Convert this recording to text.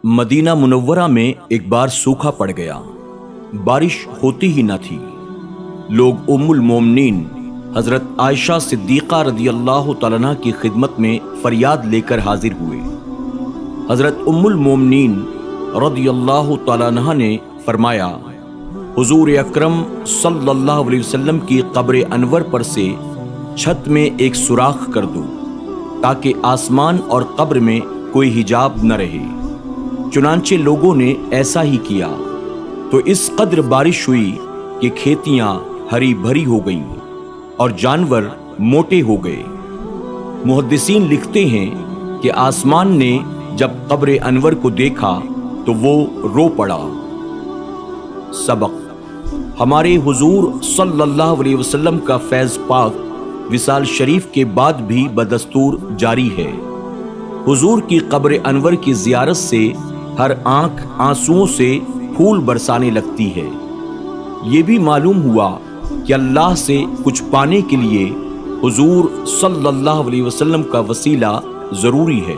مدینہ منورہ میں ایک بار سوکھا پڑ گیا، بارش ہوتی ہی نہ تھی۔ لوگ ام المومنین حضرت عائشہ صدیقہ رضی اللہ تعالیٰ عنہا کی خدمت میں فریاد لے کر حاضر ہوئے۔ حضرت ام المومنین رضی اللہ تعالیٰ عنہا نے فرمایا، حضور اکرم صلی اللہ علیہ وسلم کی قبر انور پر سے چھت میں ایک سوراخ کر دو تاکہ آسمان اور قبر میں کوئی حجاب نہ رہے۔ چنانچہ لوگوں نے ایسا ہی کیا تو اس قدر بارش ہوئی کہ کھیتیاں ہری بھری ہو گئیں اور جانور موٹے ہو گئے۔ محدثین لکھتے ہیں کہ آسمان نے جب قبر انور کو دیکھا تو وہ رو پڑا۔ سبق: ہمارے حضور صلی اللہ علیہ وسلم کا فیض پاک وصال شریف کے بعد بھی بدستور جاری ہے۔ حضور کی قبر انور کی زیارت سے ہر آنکھ آنسوؤں سے پھول برسانے لگتی ہے۔ یہ بھی معلوم ہوا کہ اللہ سے کچھ پانے کے لیے حضور صلی اللہ علیہ وسلم کا وسیلہ ضروری ہے۔